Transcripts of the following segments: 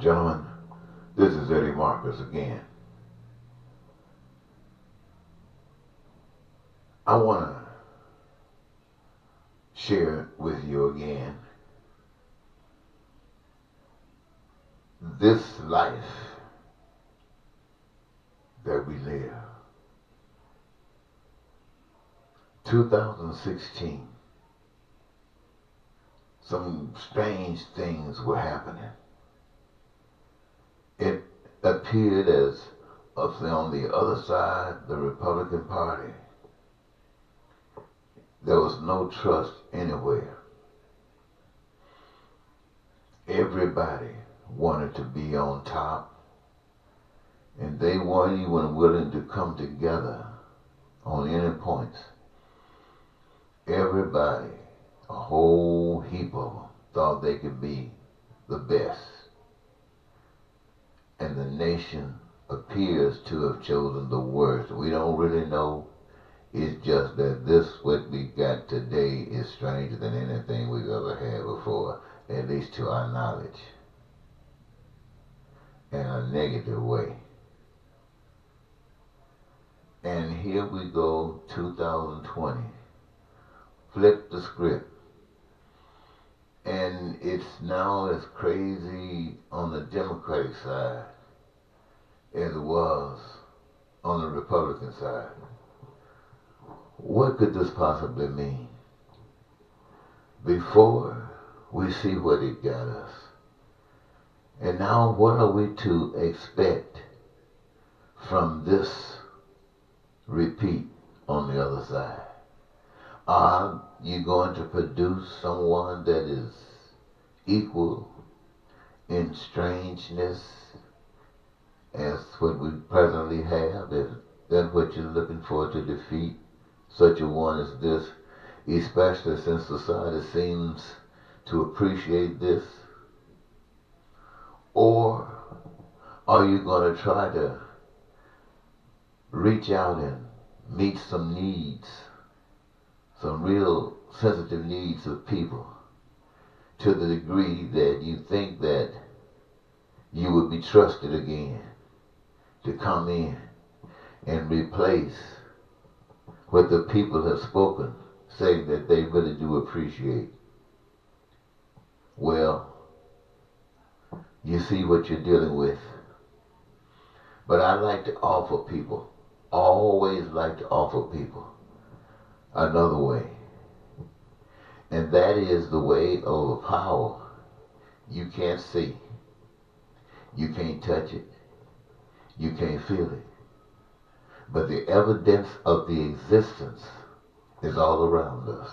Gentlemen, this is Eddie Marcus again. I want to share with you again this life that we live. 2016, some strange things were happening. It appeared as if on the other side, the Republican Party, there was no trust anywhere. Everybody wanted to be on top, and they weren't even willing to come together on any points. Everybody, a whole heap of them, thought they could be the best. And the nation appears to have chosen the worst. We don't really know. It's just that this, what we got today, is stranger than anything we've ever had before, at least to our knowledge, in a negative way. And here we go, 2020. Flip the script. And it's now as crazy on the Democratic side as it was on the Republican side. What could this possibly mean? Before we see what it got us. And now what are we to expect from this repeat on the other side? Are you going to produce someone that is equal in strangeness as what we presently have? Is that what you're looking for to defeat such a one as this, especially since society seems to appreciate this? Or are you going to try to reach out and meet some needs, some real sensitive needs of people, to the degree that you think that you would be trusted again to come in and replace what the people have spoken, saying that they really do appreciate? Well, you see what you're dealing with. But I like to offer people, always like to offer people, another way. And that is the way of power you can't see. You can't touch it. You can't feel it. But the evidence of the existence is all around us.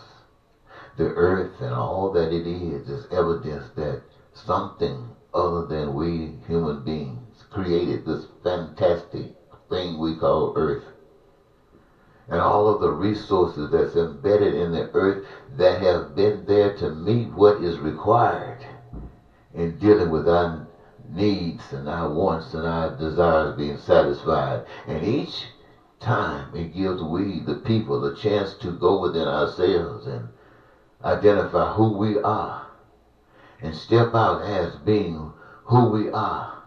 The earth and all that it is evidence that something other than we human beings created this fantastic thing we call earth. And all of the resources that's embedded in the earth that have been there to meet what is required in dealing with our needs and our wants and our desires being satisfied. And each time it gives we, the people, a chance to go within ourselves and identify who we are and step out as being who we are,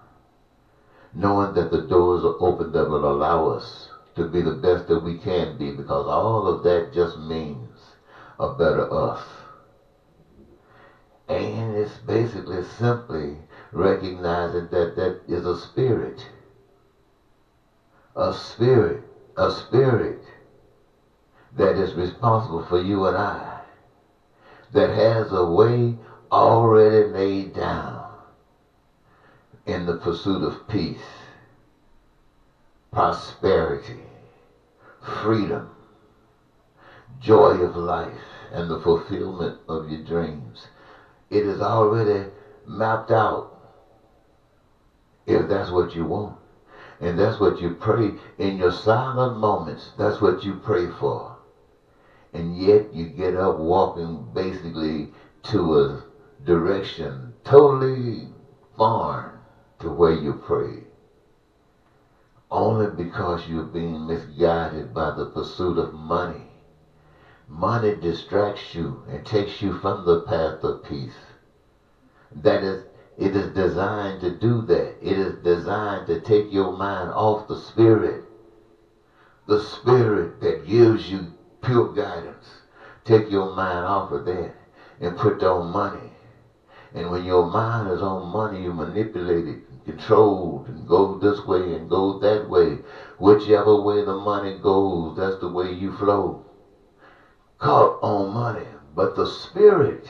knowing that the doors are open that will allow us to be the best that we can be, because all of that just means a better us. And it's basically simply recognizing that that is a spirit. A spirit that is responsible for you and I, that has a way already laid down in the pursuit of peace, prosperity, freedom, joy of life, and the fulfillment of your dreams. It is already mapped out, if that's what you want. And that's what you pray in your silent moments. That's what you pray for. And yet you get up walking basically to a direction totally foreign to where you pray. Only because you're being misguided by the pursuit of money. Money distracts you and takes you from the path of peace. That is It is designed to do that. It is designed to take your mind off the Spirit. The Spirit that gives you pure guidance. Take your mind off of that and put on money. And when your mind is on money, you manipulate it, control, and go this way and go that way. Whichever way the money goes, that's the way you flow. Caught on money. But the Spirit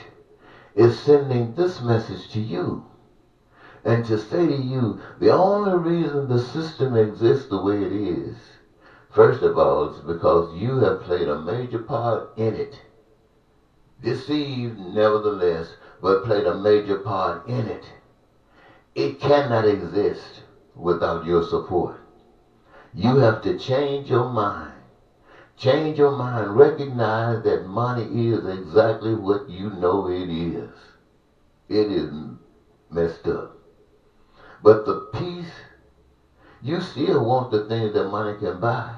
is sending this message to you. And to say to you, the only reason the system exists the way it is, first of all, is because you have played a major part in it. Deceived, nevertheless, but played a major part in it. It cannot exist without your support. You have to change your mind. Change your mind. Recognize that money is exactly what you know it is. It is messed up. But the peace, you still want the things that money can buy.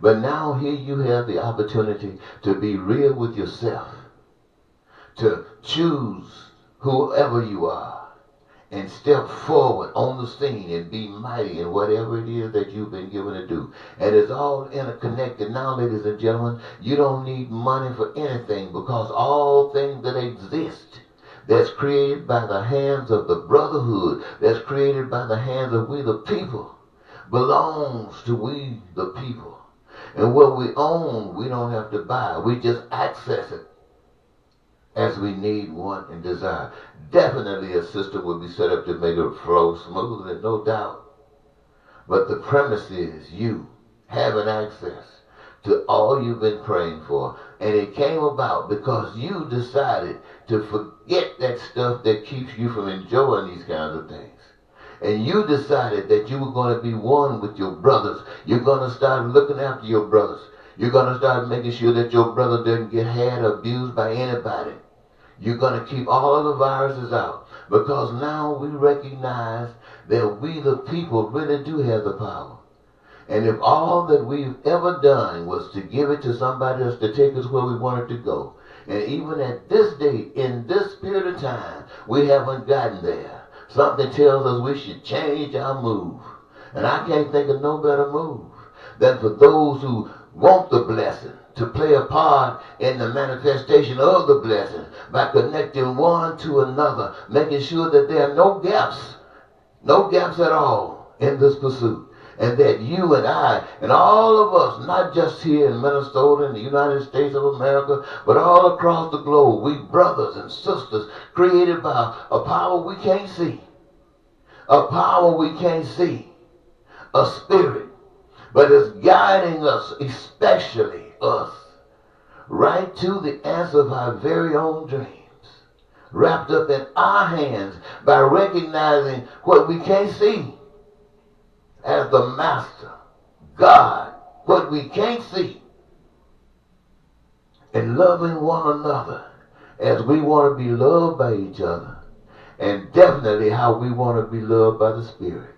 But now here you have the opportunity to be real with yourself. To choose whoever you are and step forward on the scene and be mighty in whatever it is that you've been given to do. And it's all interconnected. Now, ladies and gentlemen, you don't need money for anything, because all things that exist, that's created by the hands of the brotherhood, that's created by the hands of we the people, belongs to we the people. And what we own, we don't have to buy. We just access it as we need, want, and desire. Definitely a system will be set up to make it flow smoothly, no doubt. But the premise is you having access to all you've been praying for. And it came about because you decided to forget that stuff that keeps you from enjoying these kinds of things. And you decided that you were going to be one with your brothers. You're going to start looking after your brothers. You're going to start making sure that your brother doesn't get had or abused by anybody. You're going to keep all of the viruses out. Because now we recognize that we the people really do have the power. And if all that we've ever done was to give it to somebody else to take us where we wanted to go, and even at this date, in this period of time, we haven't gotten there, something tells us we should change our move. And I can't think of no better move than for those who want the blessing to play a part in the manifestation of the blessing by connecting one to another, making sure that there are no gaps at all in this pursuit. And that you and I and all of us, not just here in Minnesota and the United States of America, but all across the globe, we brothers and sisters created by a power we can't see. A power we can't see. A spirit. But it's guiding us, especially us, right to the answer of our very own dreams. Wrapped up in our hands by recognizing what we can't see. As the Master, God, what we can't see, and loving one another as we want to be loved by each other, and definitely how we want to be loved by the Spirit.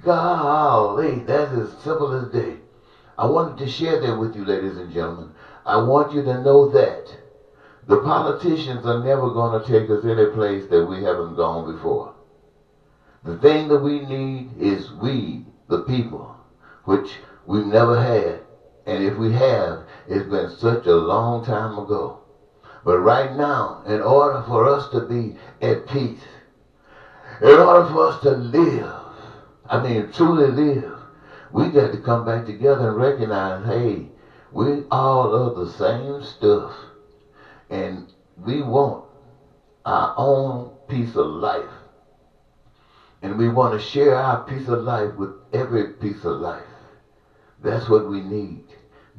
Golly, that's as simple as day. I wanted to share that with you, ladies and gentlemen. I want you to know that the politicians are never going to take us any place that we haven't gone before. The thing that we need is we, the people, which we've never had. And if we have, it's been such a long time ago. But right now, in order for us to be at peace, in order for us to live, truly live, we got to come back together and recognize, hey, we all are the same stuff. And we want our own piece of life. And we want to share our piece of life with every piece of life. That's what we need.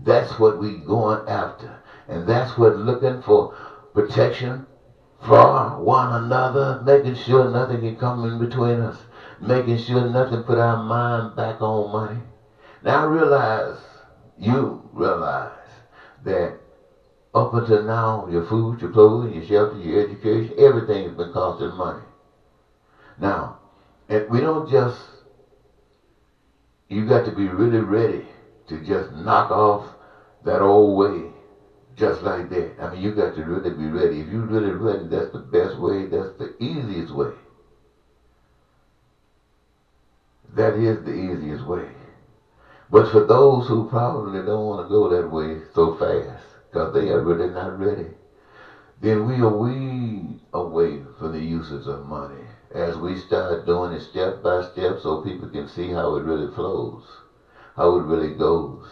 That's what we're going after. And that's what looking for protection for one another, making sure nothing can come in between us, making sure nothing put our mind back on money. Now you realize that up until now, your food, your clothing, your shelter, your education, everything has been costing money. Now, and we don't you got to be really ready to just knock off that old way just like that. You got to really be ready. If you're really ready, that's the best way, that's the easiest way. That is the easiest way. But for those who probably don't want to go that way so fast, because they are really not ready, then we are weed away from the uses of money as we start doing it step by step so people can see how it really flows, how it really goes.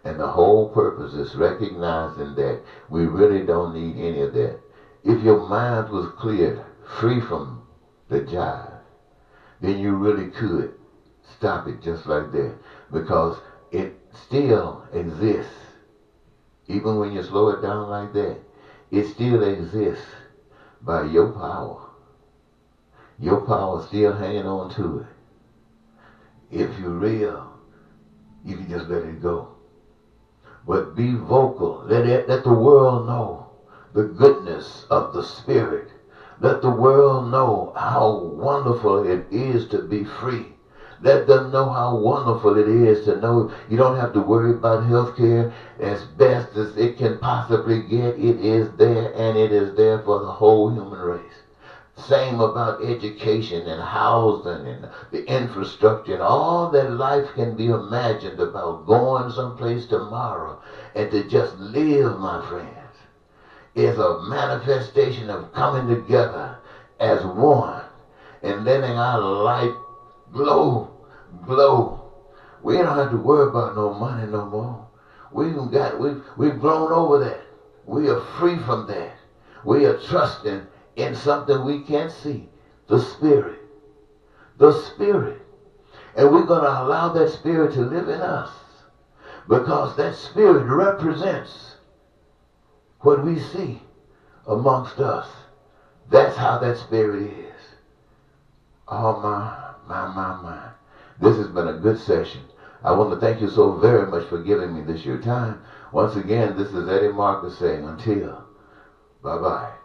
And the whole purpose is recognizing that we really don't need any of that. If your mind was cleared, free from the jive, then you really could stop it just like that, because it still exists. Even when you slow it down like that, it still exists by your power. Your power still hanging on to it. If you're real, you can just let it go. But be vocal. Let the world know the goodness of the Spirit. Let the world know how wonderful it is to be free. Let them know how wonderful it is to know you don't have to worry about health care. As best as it can possibly get, it is there, and it is there for the whole human race. Same about education and housing and the infrastructure and all that life can be imagined about going someplace tomorrow and to just live, my friends, is a manifestation of coming together as one and letting our light glow. We don't have to worry about no money no more. We've blown over that. We are free from that. We are trusting in something we can't see, the Spirit. The Spirit. And we're going to allow that Spirit to live in us, because that Spirit represents what we see amongst us. That's how that Spirit is. Oh my. This has been a good session. I want to thank you so very much for giving me this your time. Once again, this is Eddie Marcus saying until. Bye-bye.